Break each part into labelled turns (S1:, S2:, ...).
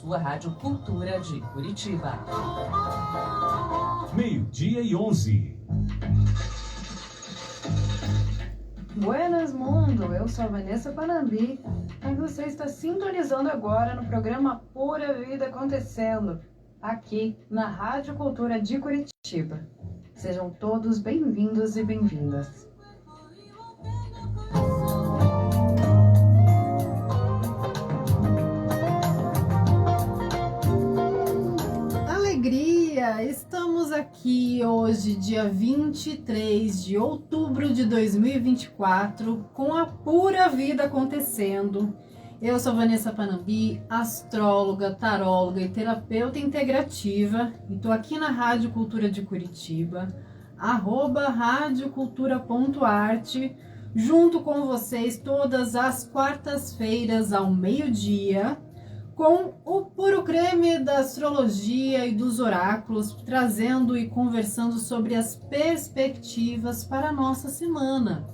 S1: sua Rádio Cultura de Curitiba.
S2: 12:11.
S3: Buenas Mundo, eu sou a Vanessa Panambi e você está sintonizando agora no programa Pura Vida Acontecendo, aqui na Rádio Cultura de Curitiba. Sejam todos bem-vindos e bem-vindas. Alegria! Estamos aqui hoje, dia 23 de outubro de 2024, com a Pura Vida Acontecendo. Eu sou Vanessa Panambi, astróloga, taróloga e terapeuta integrativa, e estou aqui na Rádio Cultura de Curitiba, @radiocultura.arte, junto com vocês todas as quartas-feiras ao meio-dia, com o puro creme da astrologia e dos oráculos, trazendo e conversando sobre as perspectivas para a nossa semana.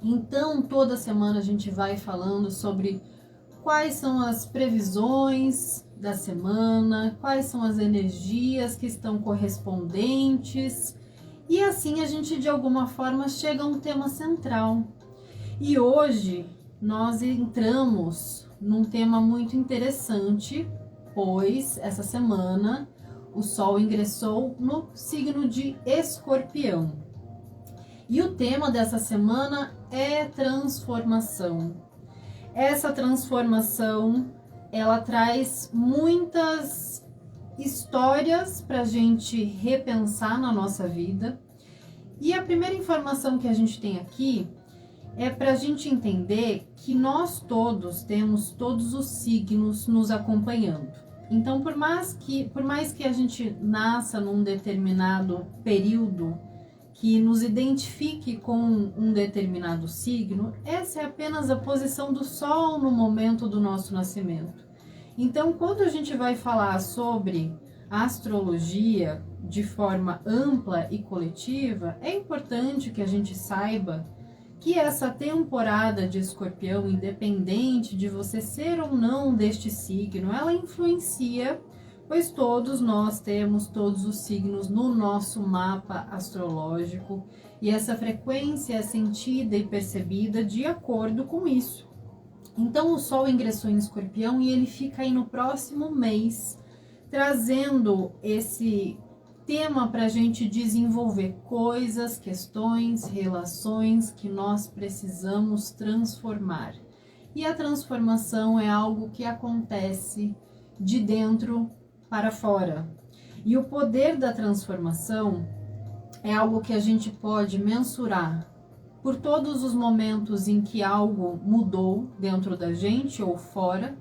S3: Então, toda semana a gente vai falando sobre quais são as previsões da semana, quais são as energias que estão correspondentes, e assim a gente de alguma forma chega a um tema central. E hoje nós entramos num tema muito interessante, pois essa semana o Sol ingressou no signo de Escorpião. E o tema dessa semana é transformação. Essa transformação, ela traz muitas histórias para a gente repensar na nossa vida. E a primeira informação que a gente tem aqui é para a gente entender que nós todos temos todos os signos nos acompanhando. Então, por mais que a gente nasça num determinado período que nos identifique com um determinado signo, essa é apenas a posição do Sol no momento do nosso nascimento. Então, quando a gente vai falar sobre astrologia de forma ampla e coletiva, é importante que a gente saiba que essa temporada de Escorpião, independente de você ser ou não deste signo, ela influencia, pois todos nós temos todos os signos no nosso mapa astrológico e essa frequência é sentida e percebida de acordo com isso. Então o Sol ingressou em Escorpião e ele fica aí no próximo mês, trazendo esse tema para a gente desenvolver coisas, questões, relações que nós precisamos transformar. E a transformação é algo que acontece de dentro para fora. E o poder da transformação é algo que a gente pode mensurar por todos os momentos em que algo mudou dentro da gente ou fora,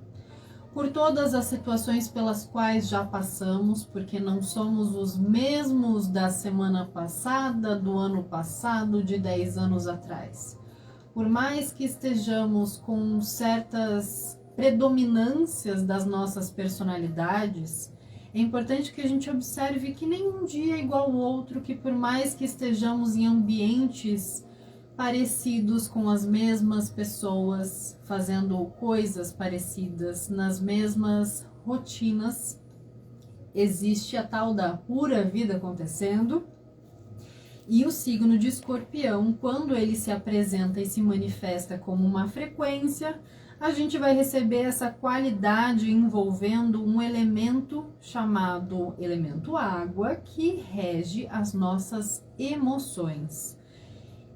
S3: por todas as situações pelas quais já passamos, porque não somos os mesmos da semana passada, do ano passado, de 10 anos atrás. Por mais que estejamos com certas predominâncias das nossas personalidades, é importante que a gente observe que nenhum dia é igual ao outro, que por mais que estejamos em ambientes parecidos com as mesmas pessoas, fazendo coisas parecidas, nas mesmas rotinas, existe a tal da pura vida acontecendo. E o signo de Escorpião, quando ele se apresenta e se manifesta como uma frequência, a gente vai receber essa qualidade envolvendo um elemento chamado elemento água, que rege as nossas emoções.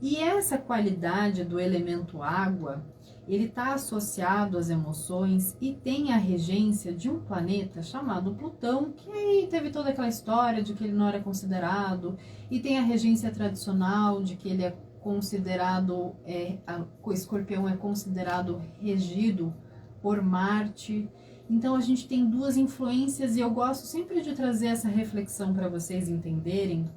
S3: E essa qualidade do elemento água, ele está associado às emoções e tem a regência de um planeta chamado Plutão, que aí teve toda aquela história de que ele não era considerado, e tem a regência tradicional de que ele é considerado, o Escorpião é considerado regido por Marte. Então a gente tem duas influências e eu gosto sempre de trazer essa reflexão para vocês entenderem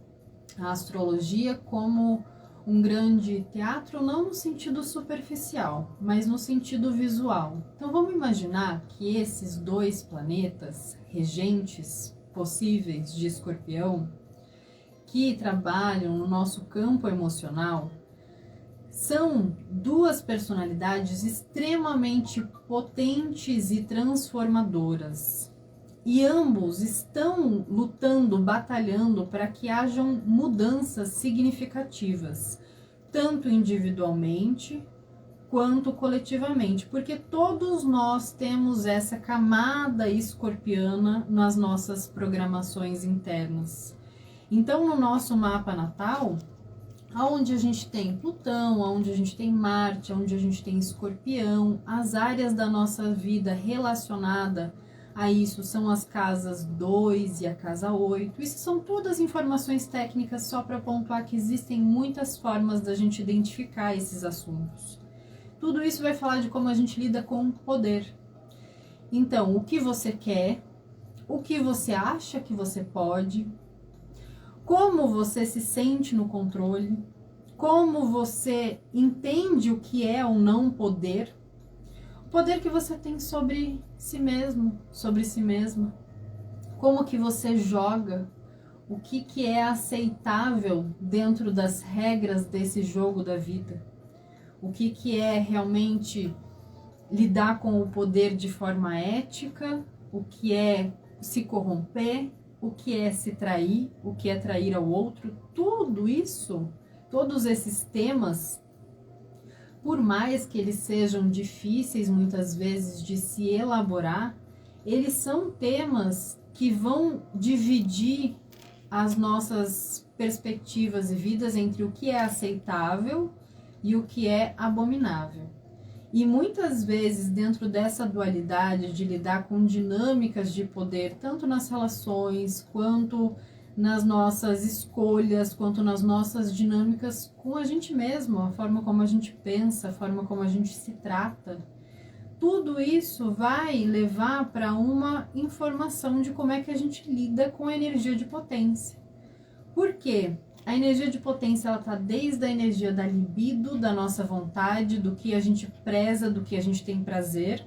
S3: a astrologia como um grande teatro, não no sentido superficial, mas no sentido visual. Então vamos imaginar que esses dois planetas regentes possíveis de Escorpião, que trabalham no nosso campo emocional, são duas personalidades extremamente potentes e transformadoras. e ambos estão lutando, batalhando para que hajam mudanças significativas, tanto individualmente quanto coletivamente, porque todos nós temos essa camada escorpiana nas nossas programações internas. Então, no nosso mapa natal, onde a gente tem Plutão, onde a gente tem Marte, onde a gente tem Escorpião, as áreas da nossa vida relacionada a isso são as casas 2 e a casa 8. Isso são todas informações técnicas só para pontuar que existem muitas formas da gente identificar esses assuntos. Tudo isso vai falar de como a gente lida com o poder. Então, o que você quer, o que você acha que você pode, como você se sente no controle, como você entende o que é ou não poder, o poder que você tem sobre si mesmo, sobre si mesma, como que você joga, o que é aceitável dentro das regras desse jogo da vida, o que é realmente lidar com o poder de forma ética, o que é se corromper, o que é se trair, o que é trair ao outro, tudo isso, todos esses temas, por mais que eles sejam difíceis muitas vezes de se elaborar, eles são temas que vão dividir as nossas perspectivas e vidas entre o que é aceitável e o que é abominável. E muitas vezes, dentro dessa dualidade de lidar com dinâmicas de poder, tanto nas relações, quanto nas nossas escolhas, quanto nas nossas dinâmicas com a gente mesmo, a forma como a gente pensa, a forma como a gente se trata, tudo isso vai levar para uma informação de como é que a gente lida com a energia de potência. Por quê? A energia de potência, ela está desde a energia da libido, da nossa vontade, do que a gente preza, do que a gente tem prazer,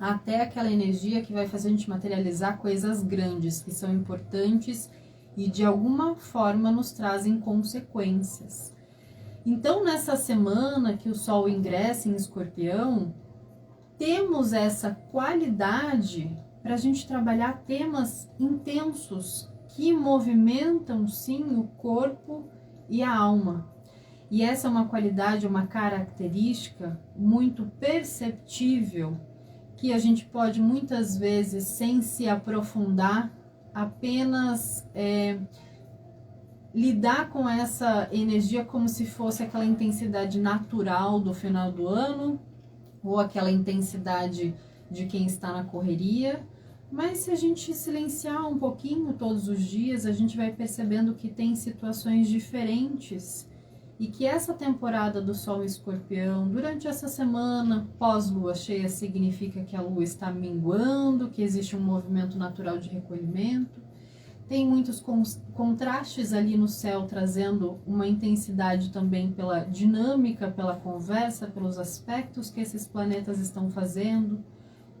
S3: até aquela energia que vai fazer a gente materializar coisas grandes, que são importantes e de alguma forma nos trazem consequências. Então, nessa semana que o Sol ingressa em Escorpião, temos essa qualidade para a gente trabalhar temas intensos, que movimentam sim o corpo e a alma. E essa é uma qualidade, uma característica muito perceptível, que a gente pode muitas vezes, sem se aprofundar, apenas lidar com essa energia como se fosse aquela intensidade natural do final do ano, ou aquela intensidade de quem está na correria. Mas se a gente silenciar um pouquinho todos os dias, a gente vai percebendo que tem situações diferentes e que essa temporada do Sol em Escorpião, durante essa semana pós-lua cheia, significa que a lua está minguando, que existe um movimento natural de recolhimento. Tem muitos contrastes ali no céu, trazendo uma intensidade também pela dinâmica, pela conversa, pelos aspectos que esses planetas estão fazendo.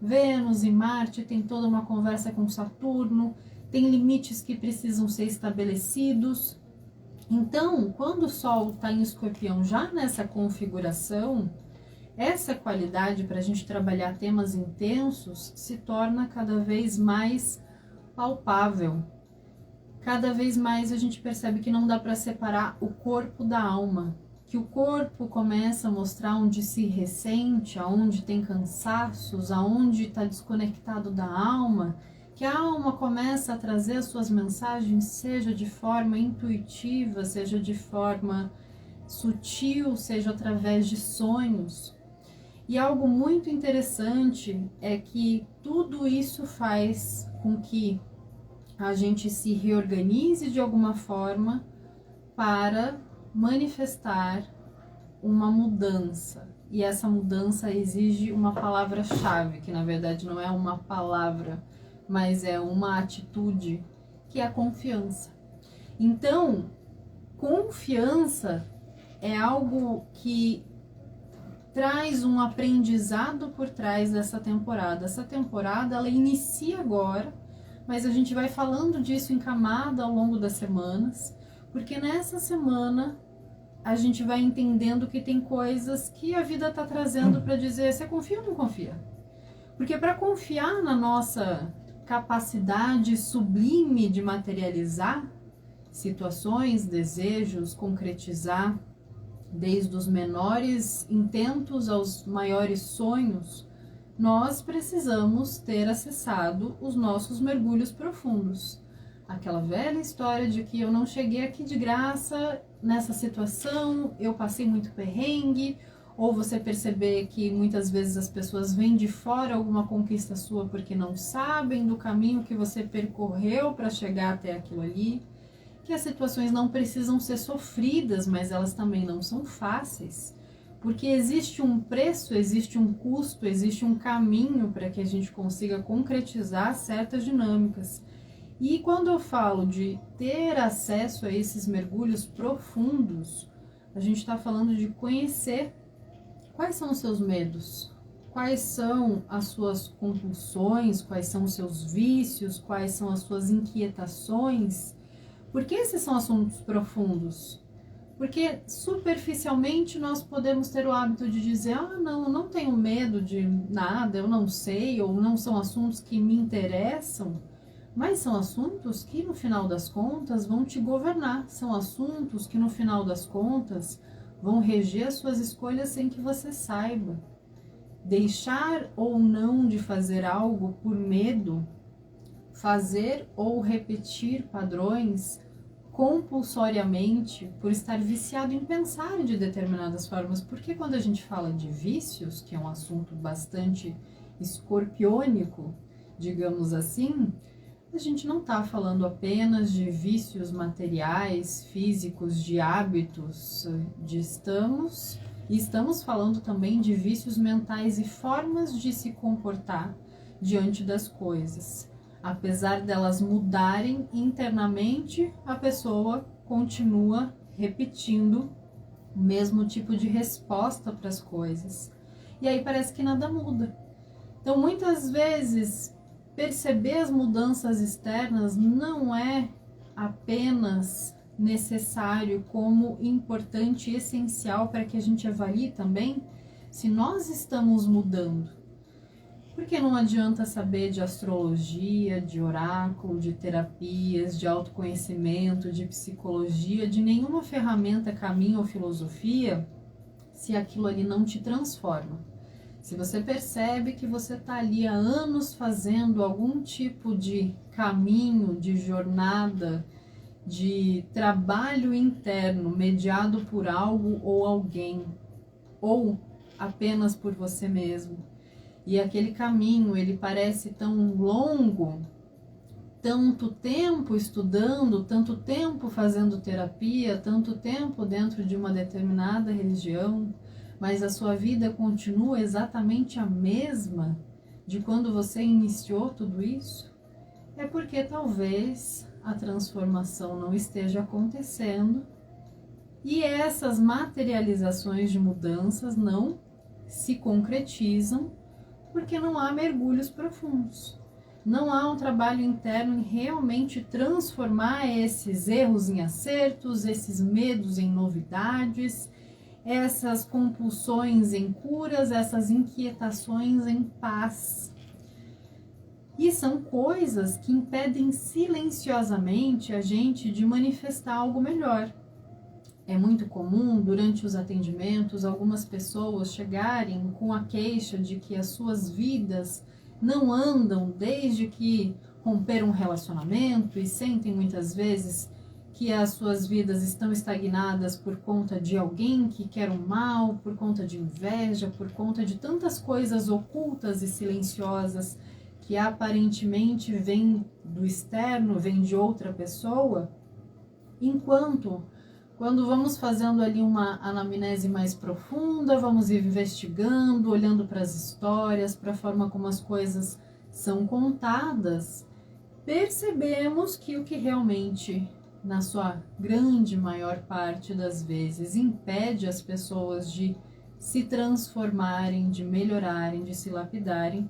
S3: Vênus e Marte tem toda uma conversa com Saturno, tem limites que precisam ser estabelecidos. Então, quando o Sol está em Escorpião, já nessa configuração, essa qualidade para a gente trabalhar temas intensos se torna cada vez mais palpável. Cada vez mais a gente percebe que não dá para separar o corpo da alma, que o corpo começa a mostrar onde se ressente, aonde tem cansaços, aonde está desconectado da alma, que a alma começa a trazer as suas mensagens, seja de forma intuitiva, seja de forma sutil, seja através de sonhos. E algo muito interessante é que tudo isso faz com que a gente se reorganize de alguma forma para manifestar uma mudança. E essa mudança exige uma palavra-chave, que na verdade não é uma palavra, mas é uma atitude, que é a confiança. Então, confiança é algo que traz um aprendizado por trás dessa temporada. Essa temporada, ela inicia agora, mas a gente vai falando disso em camada ao longo das semanas, porque nessa semana a gente vai entendendo que tem coisas que a vida está trazendo para dizer, você confia ou não confia? Porque para confiar na nossa capacidade sublime de materializar situações, desejos, concretizar, desde os menores intentos aos maiores sonhos, nós precisamos ter acessado os nossos mergulhos profundos. Aquela velha história de que eu não cheguei aqui de graça nessa situação, eu passei muito perrengue, ou você perceber que muitas vezes as pessoas vêm de fora alguma conquista sua porque não sabem do caminho que você percorreu para chegar até aquilo ali, que as situações não precisam ser sofridas, mas elas também não são fáceis, porque existe um preço, existe um custo, existe um caminho para que a gente consiga concretizar certas dinâmicas. E quando eu falo de ter acesso a esses mergulhos profundos, a gente está falando de conhecer quais são os seus medos, quais são as suas compulsões, quais são os seus vícios, quais são as suas inquietações. Por que esses são assuntos profundos? Porque superficialmente nós podemos ter o hábito de dizer: ah, não, eu não tenho medo de nada, eu não sei, ou não são assuntos que me interessam. Mas são assuntos que, no final das contas, vão te governar. São assuntos que, no final das contas, vão reger as suas escolhas sem que você saiba. Deixar ou não de fazer algo por medo, fazer ou repetir padrões compulsoriamente por estar viciado em pensar de determinadas formas. Porque quando a gente fala de vícios, que é um assunto bastante escorpiônico, digamos assim, a gente não está falando apenas de vícios materiais, físicos, de hábitos, estamos falando também de vícios mentais e formas de se comportar diante das coisas. Apesar delas mudarem internamente, a pessoa continua repetindo o mesmo tipo de resposta para as coisas. E aí parece que nada muda. Então, muitas vezes, perceber as mudanças externas não é apenas necessário, como importante e essencial para que a gente avalie também se nós estamos mudando. Porque não adianta saber de astrologia, de oráculo, de terapias, de autoconhecimento, de psicologia, de nenhuma ferramenta, caminho ou filosofia, se aquilo ali não te transforma. Se você percebe que você está ali há anos fazendo algum tipo de caminho, de jornada, de trabalho interno mediado por algo ou alguém, ou apenas por você mesmo, e aquele caminho ele parece tão longo, tanto tempo estudando, tanto tempo fazendo terapia, tanto tempo dentro de uma determinada religião, mas a sua vida continua exatamente a mesma de quando você iniciou tudo isso, é porque talvez a transformação não esteja acontecendo e essas materializações de mudanças não se concretizam porque não há mergulhos profundos. Não há um trabalho interno em realmente transformar esses erros em acertos, esses medos em novidades, essas compulsões em curas, essas inquietações em paz. E são coisas que impedem silenciosamente a gente de manifestar algo melhor. É muito comum, durante os atendimentos, algumas pessoas chegarem com a queixa de que as suas vidas não andam desde que romperam um relacionamento e sentem muitas vezes que as suas vidas estão estagnadas por conta de alguém que quer o mal, por conta de inveja, por conta de tantas coisas ocultas e silenciosas que aparentemente vêm do externo, vêm de outra pessoa, enquanto quando vamos fazendo ali uma anamnese mais profunda, vamos investigando, olhando para as histórias, para a forma como as coisas são contadas, percebemos que o que realmente, na sua grande maior parte das vezes, impede as pessoas de se transformarem, de melhorarem, de se lapidarem,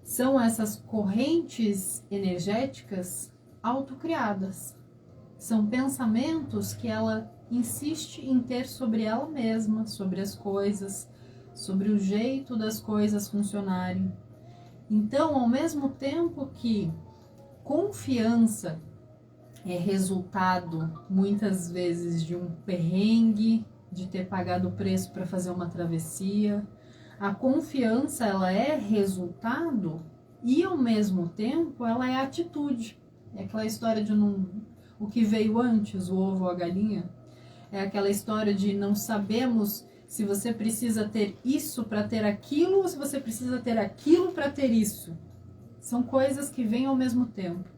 S3: são essas correntes energéticas autocriadas. São pensamentos que ela insiste em ter sobre ela mesma, sobre as coisas, sobre o jeito das coisas funcionarem. Então, ao mesmo tempo que confiança é resultado muitas vezes de um perrengue, de ter pagado o preço para fazer uma travessia. A confiança, ela é resultado e ao mesmo tempo ela é atitude. É aquela história de o que veio antes, o ovo ou a galinha. É aquela história de não sabemos se você precisa ter isso para ter aquilo ou se você precisa ter aquilo para ter isso. São coisas que vêm ao mesmo tempo.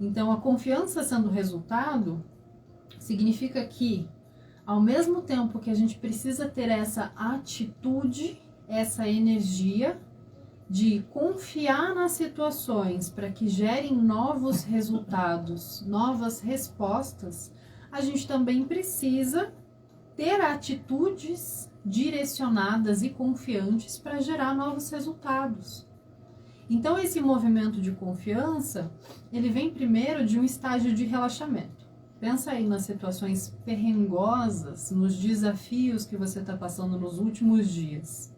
S3: Então, a confiança sendo resultado, significa que, ao mesmo tempo que a gente precisa ter essa atitude, essa energia de confiar nas situações para que gerem novos resultados, novas respostas, a gente também precisa ter atitudes direcionadas e confiantes para gerar novos resultados. Então, esse movimento de confiança, ele vem primeiro de um estágio de relaxamento. Pensa aí nas situações perrengosas, nos desafios que você está passando nos últimos dias.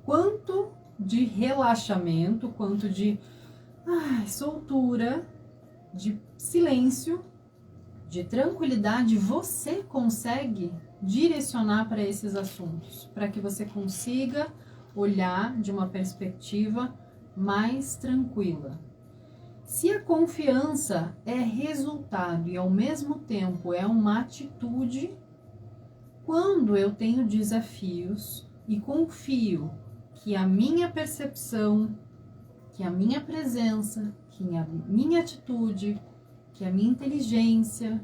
S3: Quanto de relaxamento, quanto de soltura, de silêncio, de tranquilidade você consegue direcionar para esses assuntos, para que você consiga olhar de uma perspectiva mais tranquila. Se a confiança é resultado e ao mesmo tempo é uma atitude, quando eu tenho desafios e confio que a minha percepção, que a minha presença, que a minha atitude, que a minha inteligência,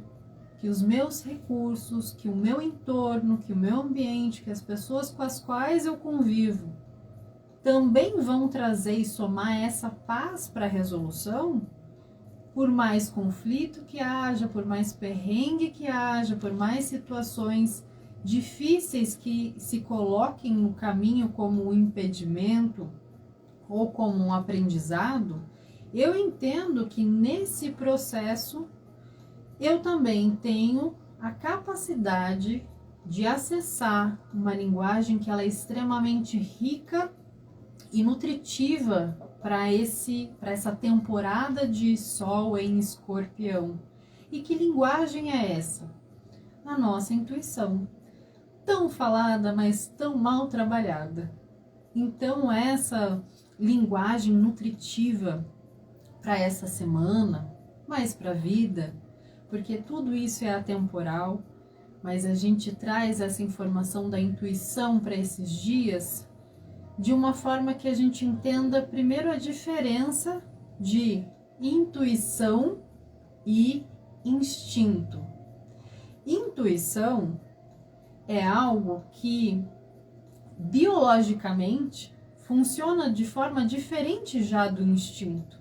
S3: que os meus recursos, que o meu entorno, que o meu ambiente, que as pessoas com as quais eu convivo também vão trazer e somar essa paz para a resolução, por mais conflito que haja, por mais perrengue que haja, por mais situações difíceis que se coloquem no caminho como um impedimento ou como um aprendizado, eu entendo que nesse processo eu também tenho a capacidade de acessar uma linguagem que ela é extremamente rica e nutritiva para essa temporada de Sol em Escorpião. E que linguagem é essa? A nossa intuição. Tão falada, mas tão mal trabalhada. Então, essa linguagem nutritiva para essa semana, mas para a vida, porque tudo isso é atemporal, mas a gente traz essa informação da intuição para esses dias de uma forma que a gente entenda primeiro a diferença de intuição e instinto. Intuição é algo que biologicamente funciona de forma diferente já do instinto.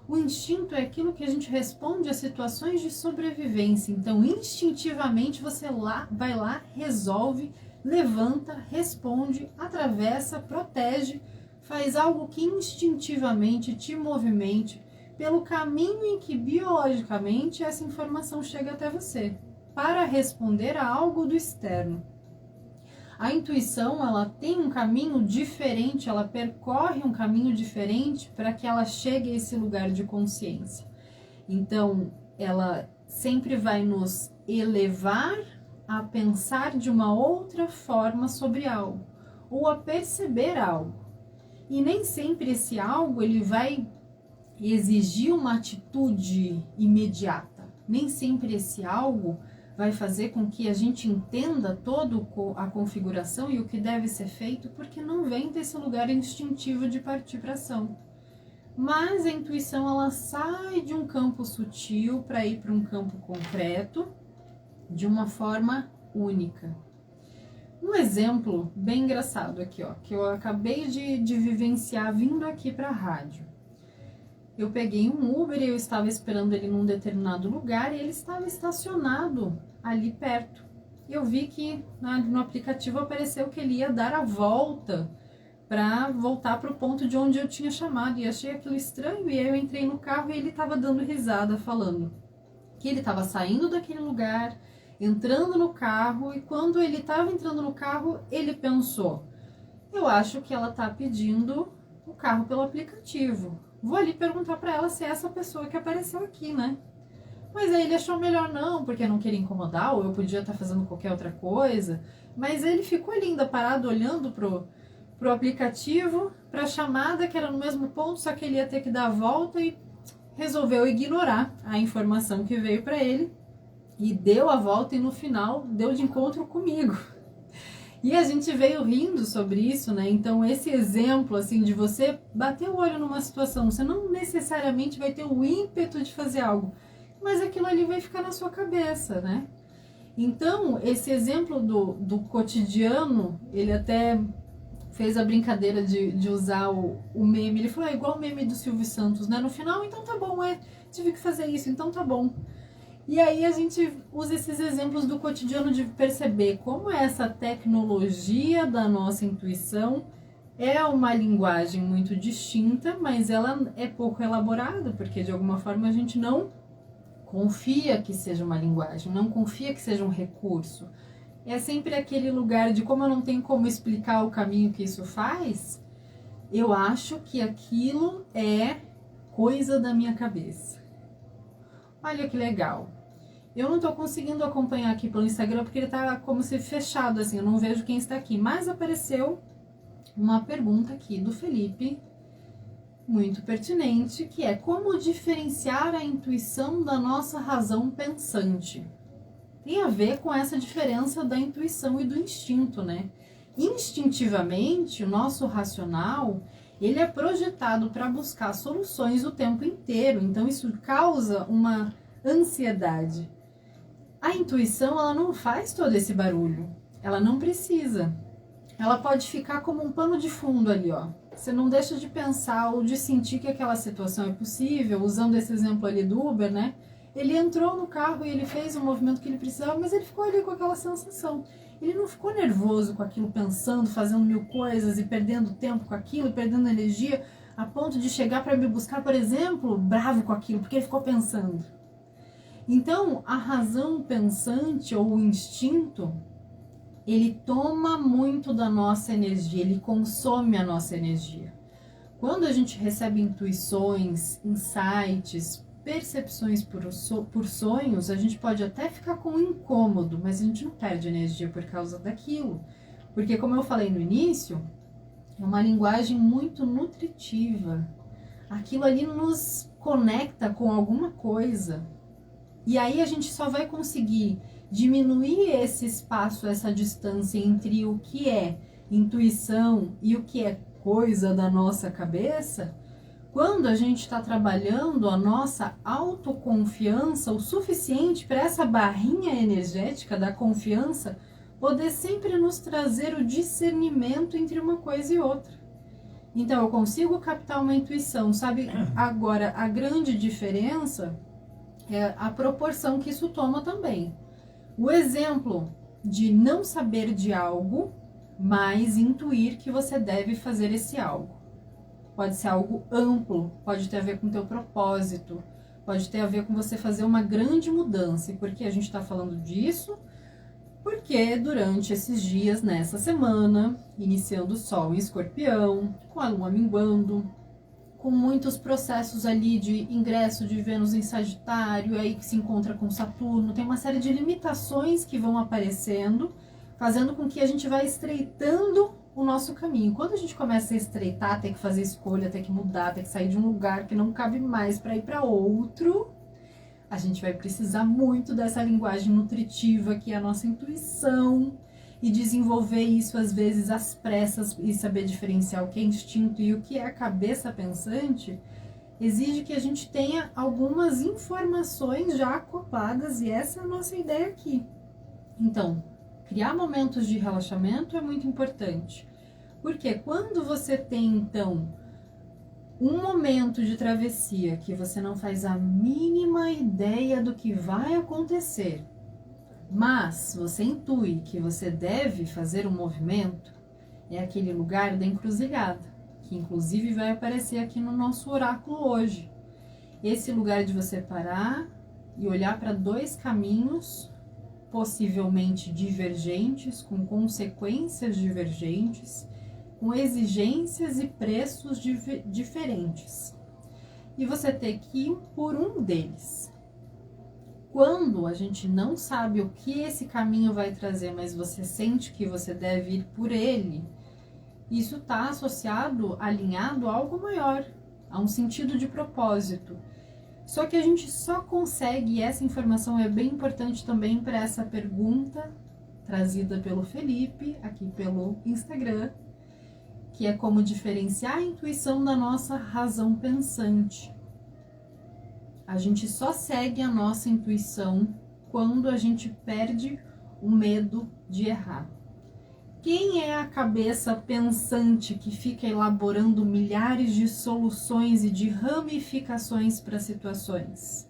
S3: O instinto é aquilo que a gente responde a situações de sobrevivência. Então, instintivamente, você vai lá, resolve, levanta, responde, atravessa, protege, faz algo que instintivamente te movimente pelo caminho em que biologicamente essa informação chega até você, para responder a algo do externo. A intuição, ela tem um caminho diferente, ela percorre um caminho diferente para que ela chegue a esse lugar de consciência. Então, ela sempre vai nos elevar a pensar de uma outra forma sobre algo, ou a perceber algo. E nem sempre esse algo ele vai exigir uma atitude imediata. Nem sempre esse algo vai fazer com que a gente entenda toda a configuração e o que deve ser feito, porque não vem desse lugar instintivo de partir para ação. Mas a intuição, ela sai de um campo sutil para ir para um campo concreto de uma forma única. Um exemplo bem engraçado aqui, ó, que eu acabei de vivenciar vindo aqui para a rádio. Eu peguei um Uber e eu estava esperando ele num determinado lugar e ele estava estacionado ali perto. Eu vi que no aplicativo apareceu que ele ia dar a volta para voltar para o ponto de onde eu tinha chamado, e achei aquilo estranho. E aí eu entrei no carro e ele estava dando risada, falando que ele estava saindo daquele lugar, entrando no carro, e quando ele estava entrando no carro, ele pensou: eu acho que ela está pedindo o carro pelo aplicativo. vou ali perguntar para ela se é essa pessoa que apareceu aqui, né? Mas aí ele achou melhor não, porque não queria incomodar, ou eu podia estar fazendo qualquer outra coisa. Mas ele ficou ali ainda parado olhando pro aplicativo, pra chamada que era no mesmo ponto, só que ele ia ter que dar a volta e resolveu ignorar a informação que veio para ele e deu a volta e no final deu de encontro comigo. E a gente veio rindo sobre isso, né? Então esse exemplo assim de você bater o olho numa situação, você não necessariamente vai ter o ímpeto de fazer algo, mas aquilo ali vai ficar na sua cabeça, né? Então esse exemplo do cotidiano, ele até fez a brincadeira de usar o meme. Ele falou, é igual o meme do Silvio Santos, né? No final, então tá bom, tive que fazer isso, então tá bom. E aí a gente usa esses exemplos do cotidiano de perceber como essa tecnologia da nossa intuição é uma linguagem muito distinta, mas ela é pouco elaborada, porque de alguma forma a gente não confia que seja uma linguagem, não confia que seja um recurso. É sempre aquele lugar de como eu não tenho como explicar o caminho que isso faz, eu acho que aquilo é coisa da minha cabeça. Olha que legal. Eu não estou conseguindo acompanhar aqui pelo Instagram porque ele está como se fechado assim, eu não vejo quem está aqui. Mas apareceu uma pergunta aqui do Felipe, muito pertinente, que é como diferenciar a intuição da nossa razão pensante? Tem a ver com essa diferença da intuição e do instinto, né? Instintivamente, o nosso racional, ele é projetado para buscar soluções o tempo inteiro, então isso causa uma ansiedade. A intuição, ela não faz todo esse barulho, ela não precisa. Ela pode ficar como um pano de fundo ali, ó. Você não deixa de pensar ou de sentir que aquela situação é possível, usando esse exemplo ali do Uber, né? Ele entrou no carro e ele fez o movimento que ele precisava, mas ele ficou ali com aquela sensação. Ele não ficou nervoso com aquilo, pensando, fazendo mil coisas e perdendo tempo com aquilo, e perdendo energia, a ponto de chegar para me buscar, por exemplo, bravo com aquilo, porque ele ficou pensando. Então, a razão pensante ou o instinto, ele toma muito da nossa energia, ele consome a nossa energia. Quando a gente recebe intuições, insights, percepções por sonhos, a gente pode até ficar com um incômodo, mas a gente não perde energia por causa daquilo. Porque, como eu falei no início, é uma linguagem muito nutritiva. Aquilo ali nos conecta com alguma coisa. E aí a gente só vai conseguir diminuir esse espaço, essa distância entre o que é intuição e o que é coisa da nossa cabeça, quando a gente está trabalhando a nossa autoconfiança o suficiente para essa barrinha energética da confiança poder sempre nos trazer o discernimento entre uma coisa e outra. Então eu consigo captar uma intuição, sabe? Agora, a grande diferença é a proporção que isso toma também. O exemplo de não saber de algo, mas intuir que você deve fazer esse algo. Pode ser algo amplo, pode ter a ver com o teu propósito, pode ter a ver com você fazer uma grande mudança. E por que a gente está falando disso? Porque durante esses dias, nessa semana, iniciando o Sol em Escorpião, com a Lua minguando, com muitos processos ali de ingresso de Vênus em Sagitário, aí que se encontra com Saturno, tem uma série de limitações que vão aparecendo, fazendo com que a gente vá estreitando o nosso caminho. Quando a gente começa a estreitar, ter que fazer escolha, ter que mudar, ter que sair de um lugar que não cabe mais para ir para outro, a gente vai precisar muito dessa linguagem nutritiva que é a nossa intuição, e desenvolver isso às vezes às pressas e saber diferenciar o que é instinto e o que é a cabeça pensante, exige que a gente tenha algumas informações já acopladas, e essa é a nossa ideia aqui. Então, criar momentos de relaxamento é muito importante, porque quando você tem então um momento de travessia que você não faz a mínima ideia do que vai acontecer, mas você intui que você deve fazer um movimento, é aquele lugar da encruzilhada, que inclusive vai aparecer aqui no nosso oráculo hoje. Esse lugar de você parar e olhar para dois caminhos, possivelmente divergentes, com consequências divergentes, com exigências e preços diferentes. e você ter que ir por um deles. Quando a gente não sabe o que esse caminho vai trazer, mas você sente que você deve ir por ele, isso está associado, alinhado a algo maior, a um sentido de propósito. Só que a gente só consegue, e essa informação é bem importante também para essa pergunta trazida pelo Felipe, aqui pelo Instagram, que é como diferenciar a intuição da nossa razão pensante. A gente só segue a nossa intuição quando a gente perde o medo de errar. Quem é a cabeça pensante que fica elaborando milhares de soluções e de ramificações para situações?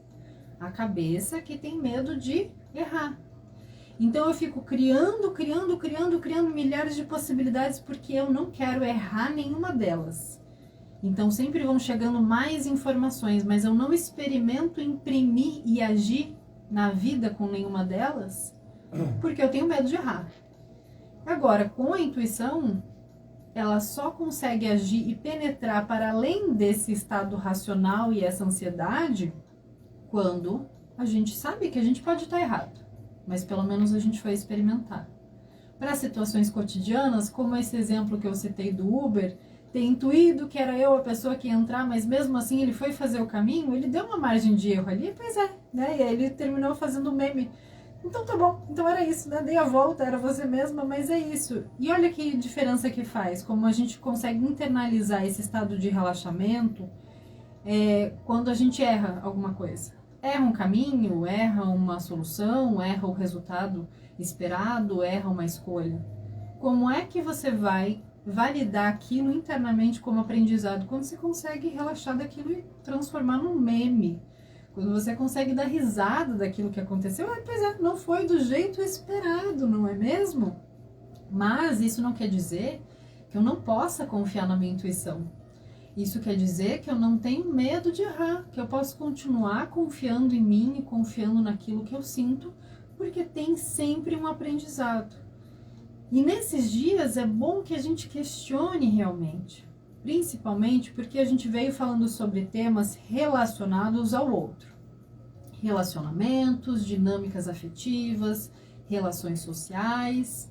S3: A cabeça que tem medo de errar. Então eu fico criando milhares de possibilidades porque eu não quero errar nenhuma delas. Então sempre vão chegando mais informações, mas eu não experimento imprimir e agir na vida com nenhuma delas porque eu tenho medo de errar. Agora, com a intuição, ela só consegue agir e penetrar para além desse estado racional e essa ansiedade quando a gente sabe que a gente pode estar errado, mas pelo menos a gente vai experimentar. Para situações cotidianas, como esse exemplo que eu citei do Uber, ter intuído que era eu a pessoa que ia entrar, mas mesmo assim ele foi fazer o caminho, ele deu uma margem de erro ali, pois é, né? E aí ele terminou fazendo um meme. Então tá bom, então era isso, né? Dei a volta, era você mesma, mas é isso. E olha que diferença que faz, como a gente consegue internalizar esse estado de relaxamento quando a gente erra alguma coisa. Erra um caminho, erra uma solução, erra o resultado esperado, erra uma escolha. Como é que você vai validar aquilo internamente como aprendizado quando você consegue relaxar daquilo e transformar num meme? Quando você consegue dar risada daquilo que aconteceu, pois é, não foi do jeito esperado, não é mesmo? Mas isso não quer dizer que eu não possa confiar na minha intuição. Isso quer dizer que eu não tenho medo de errar, que eu posso continuar confiando em mim e confiando naquilo que eu sinto, porque tem sempre um aprendizado. E nesses dias é bom que a gente questione realmente. Principalmente porque a gente veio falando sobre temas relacionados ao outro. Relacionamentos, dinâmicas afetivas, relações sociais.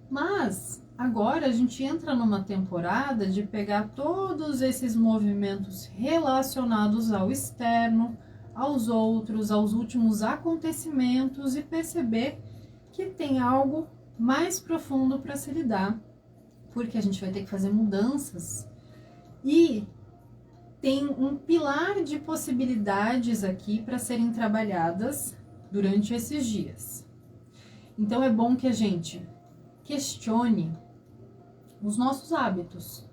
S3: Mas agora a gente entra numa temporada de pegar todos esses movimentos relacionados ao externo, aos outros, aos últimos acontecimentos e perceber que tem algo mais profundo para se lidar, porque a gente vai ter que fazer mudanças. E tem um pilar de possibilidades aqui para serem trabalhadas durante esses dias. Então é bom que a gente questione os nossos hábitos,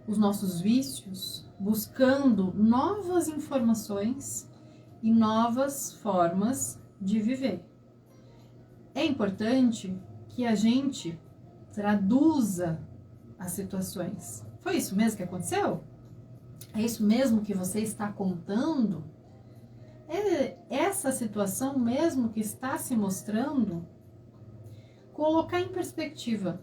S3: os nossos vícios, buscando novas informações e novas formas de viver. É importante que a gente traduza as situações. Foi isso mesmo que aconteceu? É isso mesmo que você está contando? É essa situação mesmo que está se mostrando? Colocar em perspectiva,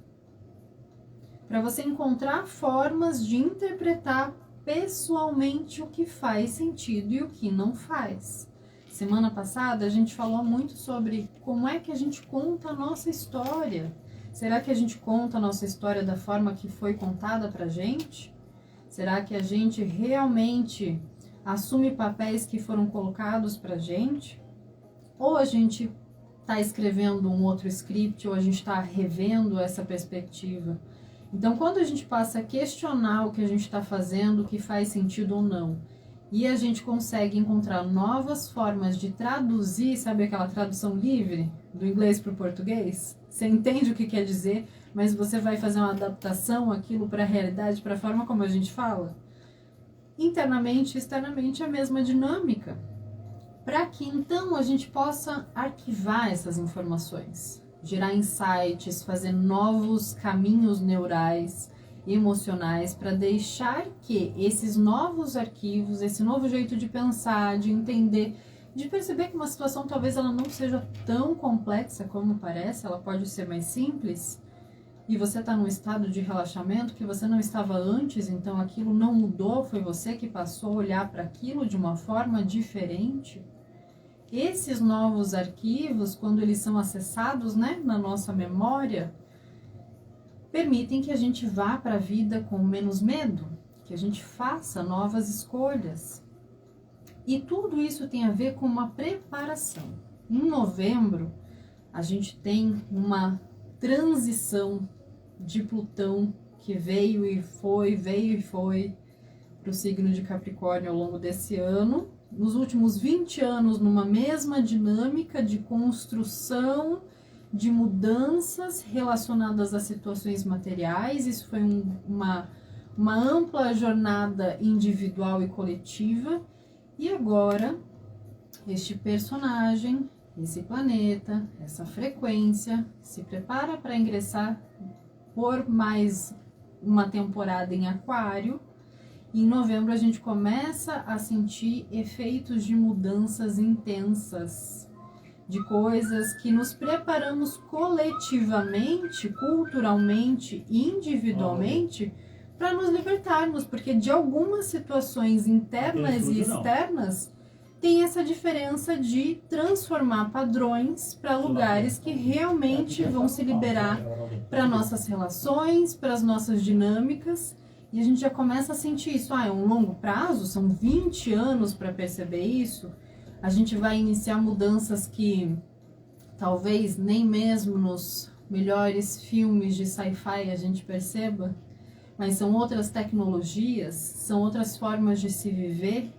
S3: para você encontrar formas de interpretar pessoalmente o que faz sentido e o que não faz. Semana passada a gente falou muito sobre como é que a gente conta a nossa história. Será que a gente conta a nossa história da forma que foi contada pra gente? Será que a gente realmente assume papéis que foram colocados pra gente? Ou a gente está escrevendo um outro script, ou a gente está revendo essa perspectiva? Então, quando a gente passa a questionar o que a gente está fazendo, o que faz sentido ou não, e a gente consegue encontrar novas formas de traduzir, sabe aquela tradução livre do inglês para o português? Você entende o que quer dizer, mas você vai fazer uma adaptação aquilo para a realidade, para a forma como a gente fala? Internamente e externamente é a mesma dinâmica, para que então a gente possa arquivar essas informações, gerar insights, fazer novos caminhos neurais, emocionais, para deixar que esses novos arquivos, esse novo jeito de pensar, de entender, de perceber que uma situação talvez ela não seja tão complexa como parece, ela pode ser mais simples, e você está num estado de relaxamento que você não estava antes, então aquilo não mudou, foi você que passou a olhar para aquilo de uma forma diferente. Esses novos arquivos, quando eles são acessados, né, na nossa memória, permitem que a gente vá para a vida com menos medo, que a gente faça novas escolhas. E tudo isso tem a ver com uma preparação. Em novembro, a gente tem uma transição de Plutão que veio e foi para o signo de Capricórnio ao longo desse ano. Nos últimos 20 anos, numa mesma dinâmica de construção, de mudanças relacionadas a situações materiais. Isso foi uma ampla jornada individual e coletiva. E agora, este personagem, esse planeta, essa frequência, se prepara para ingressar por mais uma temporada em Aquário. Em novembro a gente começa a sentir efeitos de mudanças intensas, de coisas que nos preparamos coletivamente, culturalmente, individualmente, para nos libertarmos, porque de algumas situações internas e externas tem essa diferença de transformar padrões para lugares que realmente vão se liberar para nossas relações, para as nossas dinâmicas, e a gente já começa a sentir isso. É um longo prazo, são 20 anos para perceber isso. A gente vai iniciar mudanças que talvez nem mesmo nos melhores filmes de sci-fi a gente perceba, mas são outras tecnologias, são outras formas de se viver.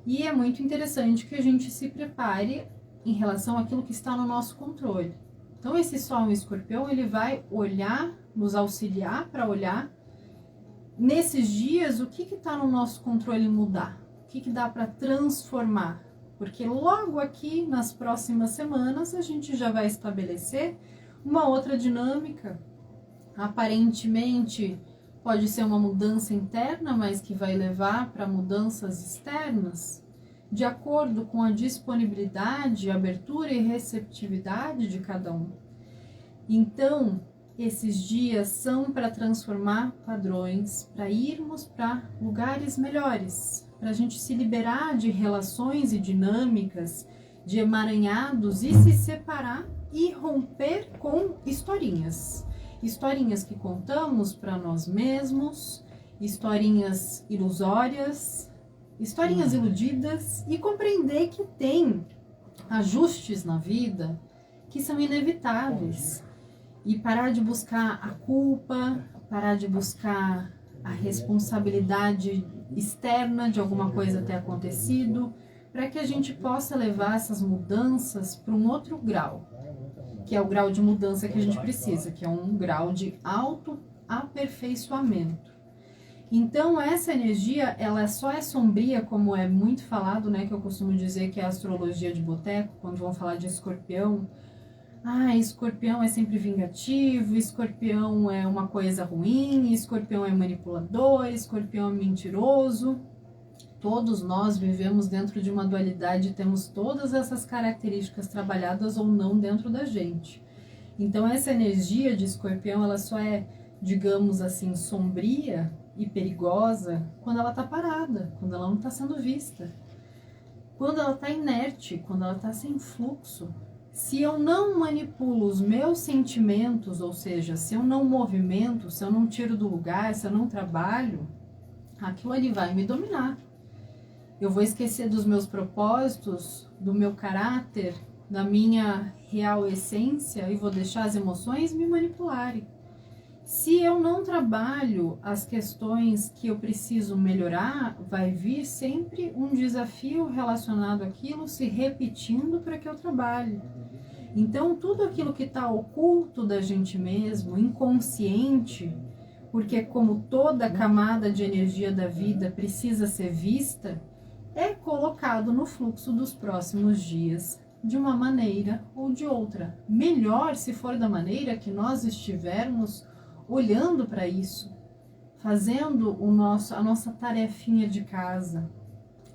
S3: E é muito interessante que a gente se prepare em relação àquilo que está no nosso controle. Então esse Sol em Escorpião, ele vai olhar, nos auxiliar para olhar nesses dias o que está no nosso controle mudar, o que dá para transformar. Porque logo aqui, nas próximas semanas, a gente já vai estabelecer uma outra dinâmica. Aparentemente, pode ser uma mudança interna, mas que vai levar para mudanças externas, de acordo com a disponibilidade, abertura e receptividade de cada um. Então, esses dias são para transformar padrões, para irmos para lugares melhores, para a gente se liberar de relações e dinâmicas, de emaranhados e se separar e romper com historinhas. Historinhas que contamos para nós mesmos, historinhas ilusórias, historinhas iludidas, e compreender que tem ajustes na vida que são inevitáveis. E parar de buscar a culpa, parar de buscar a responsabilidade externa de alguma coisa ter acontecido, para que a gente possa levar essas mudanças para um outro grau, que é o grau de mudança que a gente precisa, que é um grau de autoaperfeiçoamento. Então essa energia, ela só é sombria, como é muito falado, né, que eu costumo dizer que é a astrologia de boteco, quando vão falar de Escorpião. Escorpião é sempre vingativo, Escorpião é uma coisa ruim, Escorpião é manipulador, Escorpião é mentiroso. Todos nós vivemos dentro de uma dualidade, temos todas essas características trabalhadas ou não dentro da gente. Então essa energia de Escorpião, ela só é, digamos assim, sombria e perigosa quando ela está parada, quando ela não está sendo vista, quando ela está inerte, quando ela está sem fluxo. Se eu não manipulo os meus sentimentos, ou seja, se eu não movimento, se eu não tiro do lugar, se eu não trabalho, aquilo ali vai me dominar. Eu vou esquecer dos meus propósitos, do meu caráter, da minha real essência, e vou deixar as emoções me manipularem. Se eu não trabalho as questões que eu preciso melhorar, vai vir sempre um desafio relacionado àquilo se repetindo para que eu trabalhe. Então, tudo aquilo que está oculto da gente mesmo, inconsciente, porque como toda camada de energia da vida precisa ser vista, é colocado no fluxo dos próximos dias, de uma maneira ou de outra. Melhor se for da maneira que nós estivermos olhando para isso, fazendo a nossa tarefinha de casa.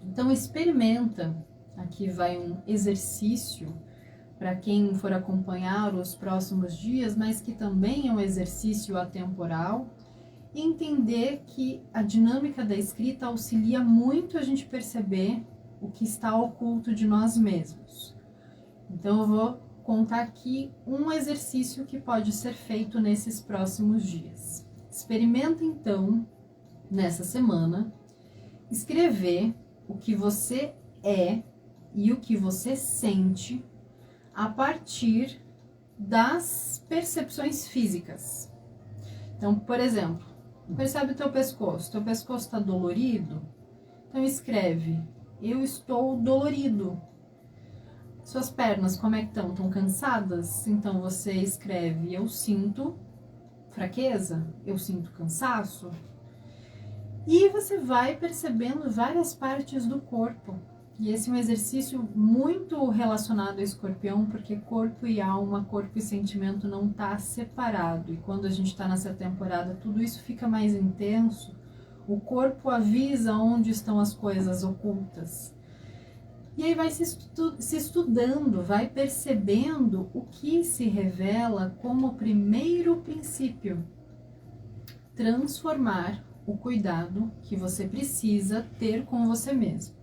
S3: Então experimenta, aqui vai um exercício para quem for acompanhar os próximos dias, mas que também é um exercício atemporal. E entender que a dinâmica da escrita auxilia muito a gente perceber o que está oculto de nós mesmos. Então eu vou contar aqui um exercício que pode ser feito nesses próximos dias. Experimenta então, nessa semana, escrever o que você é e o que você sente a partir das percepções físicas. Então, por exemplo, percebe o teu pescoço está dolorido? Então escreve, eu estou dolorido. Suas pernas, como é que estão? Estão cansadas? Então você escreve, eu sinto fraqueza, eu sinto cansaço. E você vai percebendo várias partes do corpo. E esse é um exercício muito relacionado ao escorpião, porque corpo e alma, corpo e sentimento não tá separado. E quando a gente está nessa temporada, tudo isso fica mais intenso. O corpo avisa onde estão as coisas ocultas. E aí vai se estudando, vai percebendo o que se revela como primeiro princípio. Transformar o cuidado que você precisa ter com você mesmo.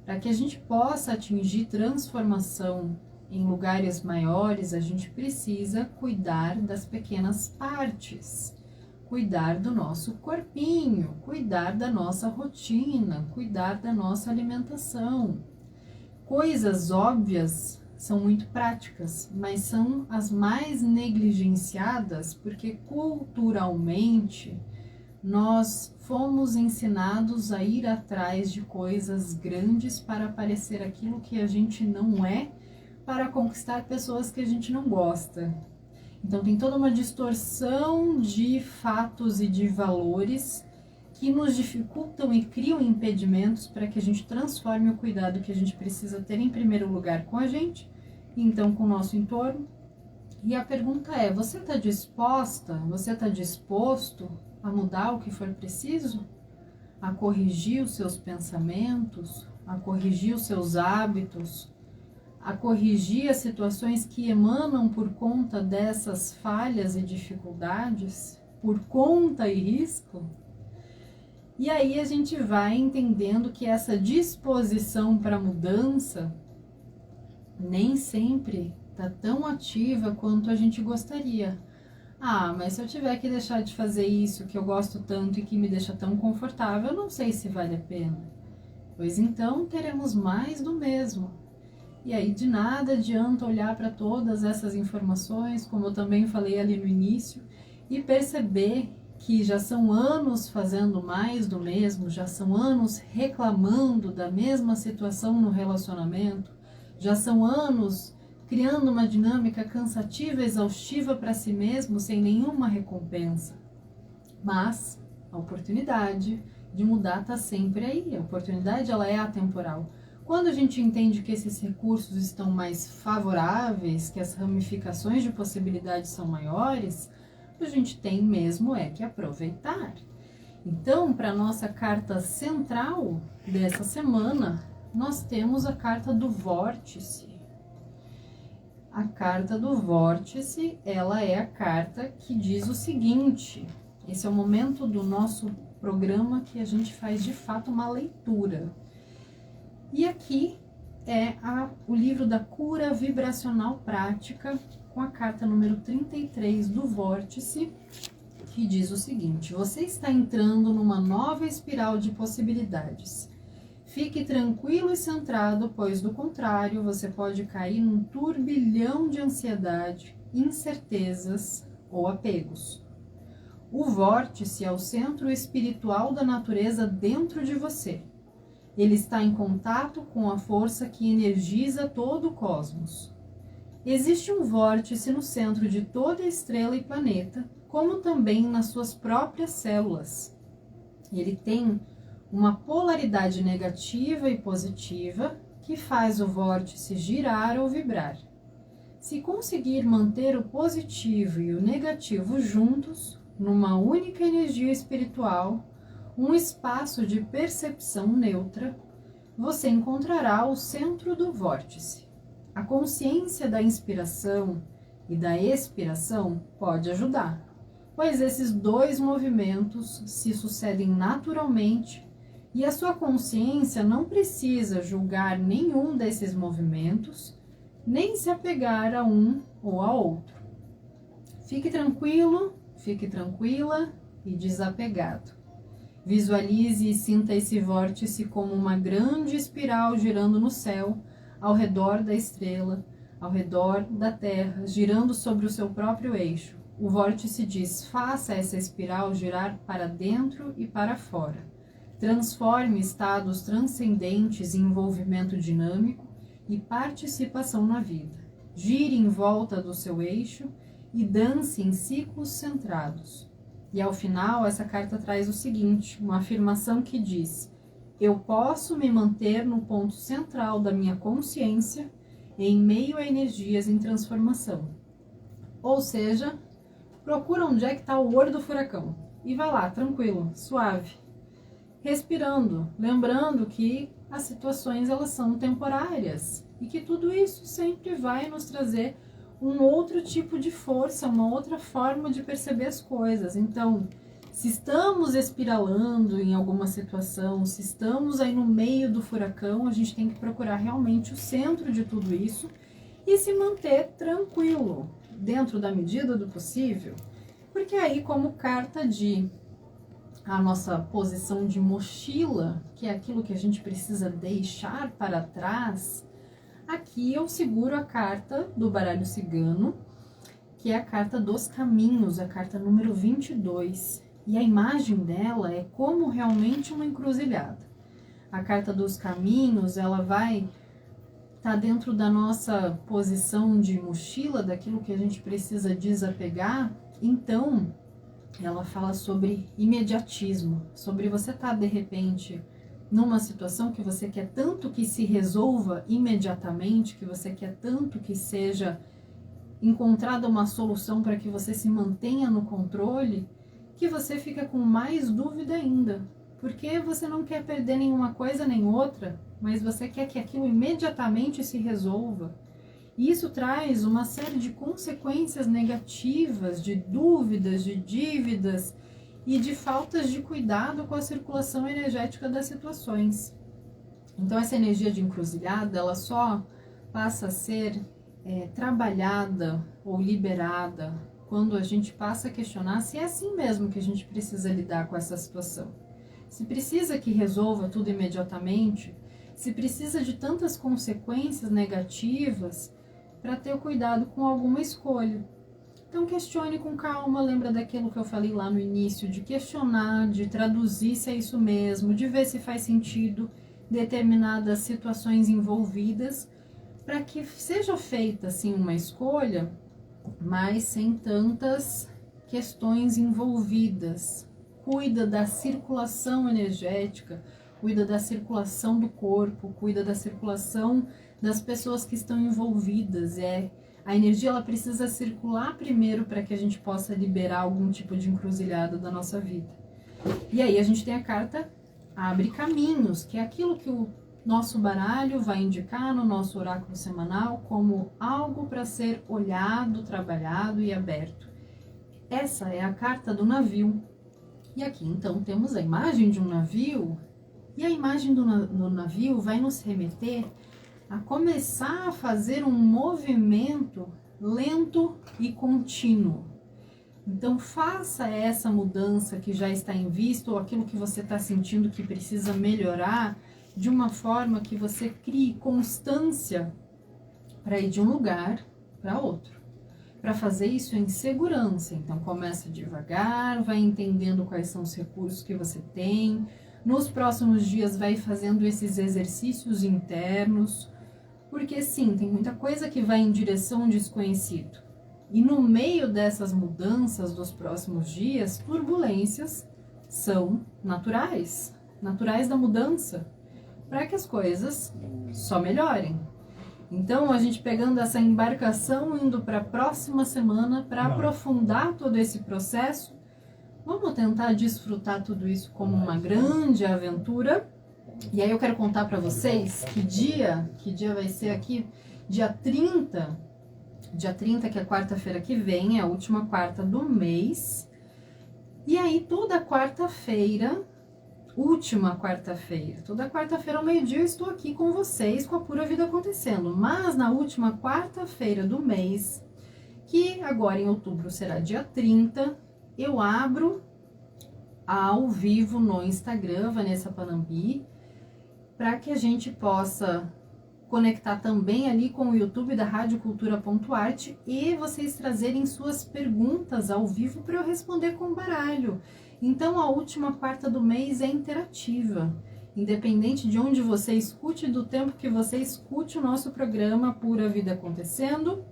S3: Para que a gente possa atingir transformação em lugares maiores, a gente precisa cuidar das pequenas partes, cuidar do nosso corpinho, cuidar da nossa rotina, cuidar da nossa alimentação. Coisas óbvias são muito práticas, mas são as mais negligenciadas porque culturalmente nós fomos ensinados a ir atrás de coisas grandes para parecer aquilo que a gente não é, para conquistar pessoas que a gente não gosta. Então tem toda uma distorção de fatos e de valores que nos dificultam e criam impedimentos para que a gente transforme o cuidado que a gente precisa ter em primeiro lugar com a gente, e então com o nosso entorno. E a pergunta é, você está disposta, você está disposto a mudar o que for preciso? A corrigir os seus pensamentos, a corrigir os seus hábitos, a corrigir as situações que emanam por conta dessas falhas e dificuldades, por conta e risco? E aí a gente vai entendendo que essa disposição para mudança nem sempre está tão ativa quanto a gente gostaria. Ah, mas se eu tiver que deixar de fazer isso que eu gosto tanto e que me deixa tão confortável, eu não sei se vale a pena. Pois então teremos mais do mesmo. E aí de nada adianta olhar para todas essas informações, como eu também falei ali no início, e perceber que já são anos fazendo mais do mesmo, já são anos reclamando da mesma situação no relacionamento, já são anos criando uma dinâmica cansativa, exaustiva para si mesmo, sem nenhuma recompensa. Mas a oportunidade de mudar está sempre aí. A oportunidade, ela é atemporal. Quando a gente entende que esses recursos estão mais favoráveis, que as ramificações de possibilidades são maiores, a gente tem mesmo que aproveitar. Então, para a nossa carta central dessa semana, nós temos a carta do Vórtice. A carta do Vórtice, ela é a carta que diz o seguinte: esse é o momento do nosso programa que a gente faz de fato uma leitura. E aqui é o livro da cura vibracional prática, com a carta número 33 do Vórtice, que diz o seguinte: você está entrando numa nova espiral de possibilidades. Fique tranquilo e centrado, pois do contrário, você pode cair num turbilhão de ansiedade, incertezas ou apegos. O vórtice é o centro espiritual da natureza dentro de você. Ele está em contato com a força que energiza todo o cosmos. Existe um vórtice no centro de toda estrela e planeta, como também nas suas próprias células. Ele tem uma polaridade negativa e positiva que faz o vórtice girar ou vibrar. Se conseguir manter o positivo e o negativo juntos, numa única energia espiritual, um espaço de percepção neutra, você encontrará o centro do vórtice. A consciência da inspiração e da expiração pode ajudar, pois esses dois movimentos se sucedem naturalmente e a sua consciência não precisa julgar nenhum desses movimentos, nem se apegar a um ou a outro. Fique tranquilo, fique tranquila e desapegado. Visualize e sinta esse vórtice como uma grande espiral girando no céu, ao redor da estrela, ao redor da Terra, girando sobre o seu próprio eixo. O vórtice diz: faça essa espiral girar para dentro e para fora. Transforme estados transcendentes em envolvimento dinâmico e participação na vida. Gire em volta do seu eixo e dance em ciclos centrados. E ao final, essa carta traz o seguinte, uma afirmação que diz: eu posso me manter no ponto central da minha consciência em meio a energias em transformação. Ou seja, procura onde é que está o olho do furacão e vai lá, tranquilo, suave, respirando, lembrando que as situações elas são temporárias e que tudo isso sempre vai nos trazer um outro tipo de força, uma outra forma de perceber as coisas. Então, se estamos espiralando em alguma situação, se estamos aí no meio do furacão, a gente tem que procurar realmente o centro de tudo isso e se manter tranquilo, dentro da medida do possível, porque aí, como carta de a nossa posição de mochila, que é aquilo que a gente precisa deixar para trás, aqui eu seguro a carta do baralho cigano, que é a carta dos caminhos, a carta número 22. E a imagem dela é como realmente uma encruzilhada. A carta dos caminhos, ela vai estar dentro da nossa posição de mochila, daquilo que a gente precisa desapegar. Então, ela fala sobre imediatismo, sobre você estar de repente numa situação que você quer tanto que se resolva imediatamente, que você quer tanto que seja encontrada uma solução para que você se mantenha no controle, que você fica com mais dúvida ainda, porque você não quer perder nenhuma coisa nem outra, mas você quer que aquilo imediatamente se resolva. E isso traz uma série de consequências negativas, de dúvidas, de dívidas e de faltas de cuidado com a circulação energética das situações. Então essa energia de encruzilhada, ela só passa a ser trabalhada ou liberada quando a gente passa a questionar se é assim mesmo que a gente precisa lidar com essa situação. Se precisa que resolva tudo imediatamente, se precisa de tantas consequências negativas para ter cuidado com alguma escolha. Então questione com calma, lembra daquilo que eu falei lá no início, de questionar, de traduzir se é isso mesmo, de ver se faz sentido determinadas situações envolvidas, para que seja feita assim uma escolha, mas sem tantas questões envolvidas. Cuida da circulação energética, cuida da circulação do corpo, cuida da circulação das pessoas que estão envolvidas. A energia ela precisa circular primeiro para que a gente possa liberar algum tipo de encruzilhada da nossa vida. E aí a gente tem a carta Abre Caminhos, que é aquilo que o nosso baralho vai indicar no nosso oráculo semanal como algo para ser olhado, trabalhado e aberto. Essa é a carta do navio. E aqui então temos a imagem de um navio, e a imagem do navio vai nos remeter a começar a fazer um movimento lento e contínuo. Então faça essa mudança que já está em vista, ou aquilo que você está sentindo que precisa melhorar, de uma forma que você crie constância para ir de um lugar para outro. Para fazer isso em segurança, então começa devagar, vai entendendo quais são os recursos que você tem. Nos próximos dias vai fazendo esses exercícios internos, porque sim, tem muita coisa que vai em direção ao desconhecido. E no meio dessas mudanças dos próximos dias, turbulências são naturais, naturais da mudança, para que as coisas só melhorem. Então, a gente pegando essa embarcação, indo para a próxima semana, para aprofundar todo esse processo, vamos tentar desfrutar tudo isso como uma grande aventura. E aí eu quero contar para vocês que dia vai ser aqui. dia 30, que é quarta-feira que vem, é a última quarta do mês. E aí, toda quarta-feira, última quarta-feira, toda quarta-feira ao meio-dia eu estou aqui com vocês com a Pura Vida Acontecendo. Mas na última quarta-feira do mês, que agora em outubro será dia 30, eu abro ao vivo no Instagram, Vanessa Panambi, para que a gente possa conectar também ali com o YouTube da Rádio Cultura.arte e vocês trazerem suas perguntas ao vivo para eu responder com baralho. Então, a última quarta do mês é interativa. Independente de onde você escute, do tempo que você escute o nosso programa Pura Vida Acontecendo,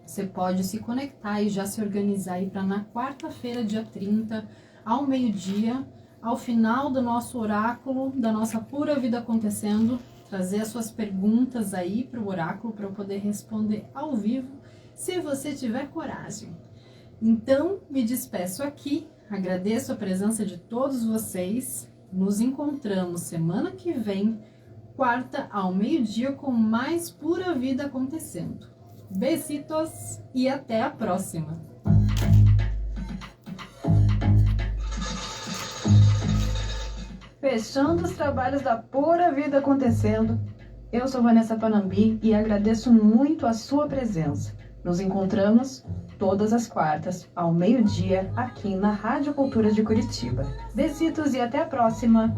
S3: você pode se conectar e já se organizar aí para na quarta-feira, dia 30, ao meio-dia, ao final do nosso oráculo, da nossa Pura Vida Acontecendo, trazer as suas perguntas aí para o oráculo para eu poder responder ao vivo, se você tiver coragem. Então, me despeço aqui, agradeço a presença de todos vocês, nos encontramos semana que vem, quarta ao meio-dia, com mais Pura Vida Acontecendo. Besitos e até a próxima!
S2: Fechando os trabalhos da Pura Vida Acontecendo, eu sou Vanessa Panambi e agradeço muito a sua presença. Nos encontramos todas as quartas, ao meio-dia, aqui na Rádio Cultura de Curitiba. Besitos e até a próxima!